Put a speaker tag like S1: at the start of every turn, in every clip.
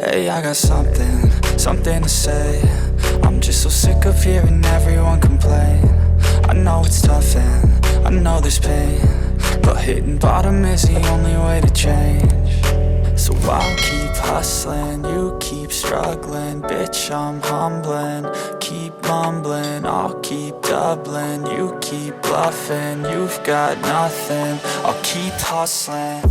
S1: Hey, I got something to say. I'm just so sick of hearing everyone complain. I know it's tough and I know there's pain, but hitting bottom is the only way to change. So I'll keep hustling, you keep struggling. Bitch, I'm humbling, keep mumbling. I'll keep doubling, you keep bluffing. You've got nothing, I'll keep hustling.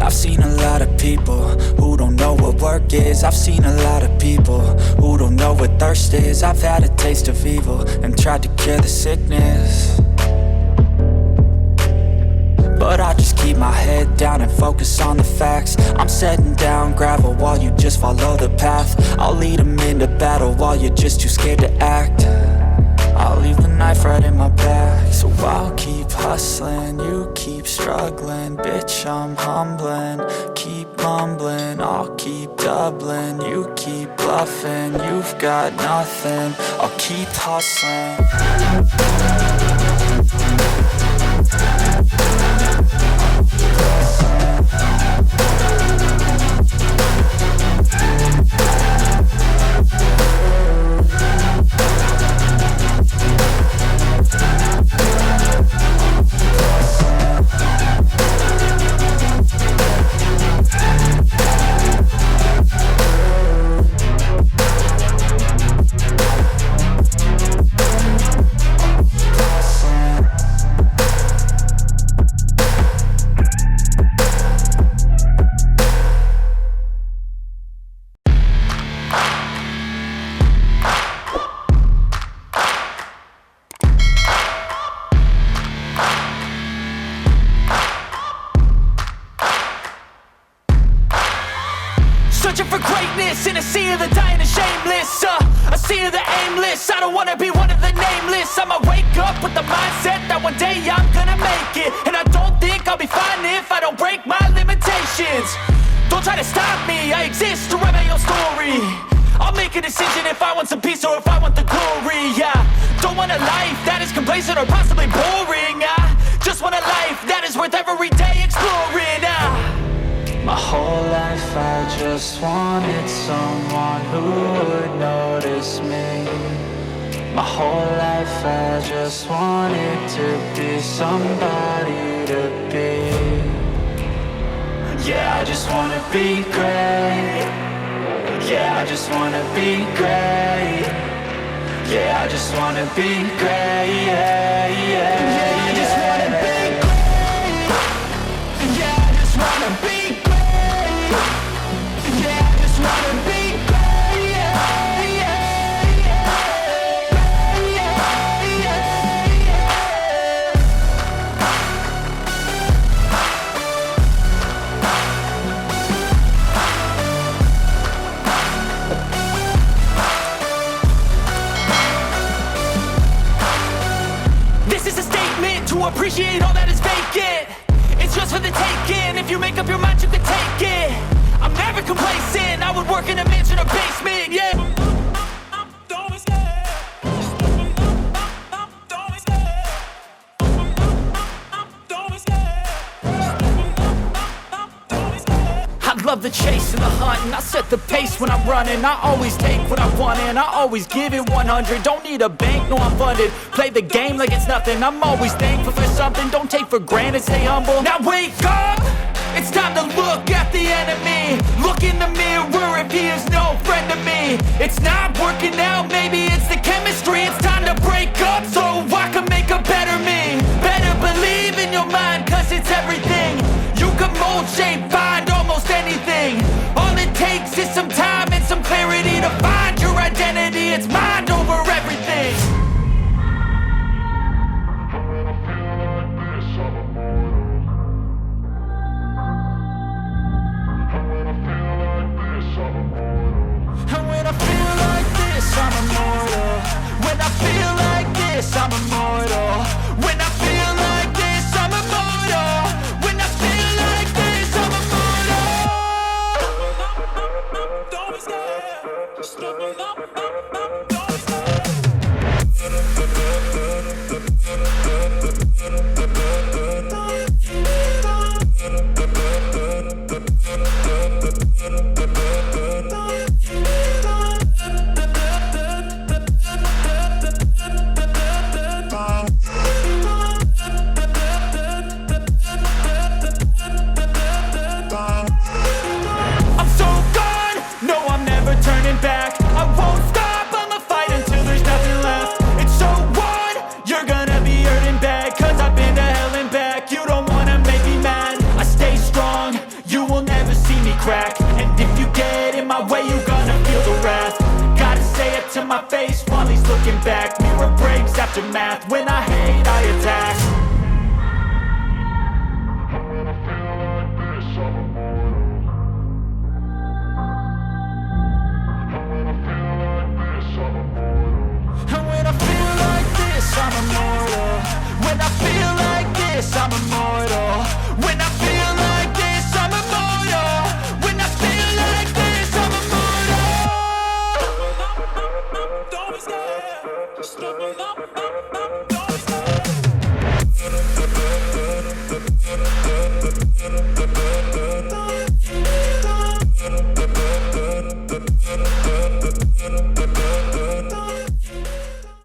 S1: I've seen a lot of people who don't know what work is. I've seen a lot of people who don't know what thirst is. I've had a taste of evil and tried to cure the sickness, but I just keep my head down and focus on the facts. I'm setting down gravel while you just follow the path. I'll lead them into battle while you're just too scared to act. I'll leave the knife right in my back. So I'll keep hustling, you keep struggling. Bitch, I'm humbling, keep mumbling. I'll keep doubling, you keep bluffing. You've got nothing, I'll keep hustling.
S2: Searching for greatness in a sea of the dying and shameless, a sea of the aimless. I don't wanna be one of the nameless. I'ma wake up with the mindset that one day I'm gonna make it, and I don't think I'll be fine if I don't break my limitations. Don't try to stop me, I exist to write my own story. I'll make a decision if I want some peace or if I want the glory. Yeah, don't want a life that is complacent or possibly boring. I just want a life that is worth every day exploring.
S1: My whole life I just wanted someone who would notice me. My whole life I just wanted to be somebody to be. Yeah, I just wanna be great. Yeah, I just wanna be great. Yeah, I just wanna be great. Yeah, yeah, yeah, I just wanna be great. Yeah, I just wanna be great. Yeah, I just wanna be great. Yeah, yeah, yeah, yeah, yeah, yeah.
S2: This is a statement to appreciate all that is vacant. It's just for the taking. If you make up your mind, you can take it. I'm never complacent. I would work in a mansion or basement. Yeah. I love the chase and the hunt, and I set the pace when I'm running. I always take what I want and I always give it 100. Don't need a bank, no I'm funded. Play the game like it's nothing. I'm always thankful for something. Don't take for granted, stay humble. Now wake up! It's time to look at the enemy. Look in the mirror if he is no friend to me. It's not working out, maybe it's the chemistry. It's time to break up so I can make a better me. Better believe in your mind, cause it's everything. You can mold, shape, find almost anything. All it takes is some time and some clarity to find your identity. It's mind over everything. And when I feel like this, I'm immortal. When I feel like Don't be scared. Just open up, don't be scared. And if you get in my way, you're gonna feel the wrath. Gotta say it to my face while he's looking back. Mirror breaks after math. When I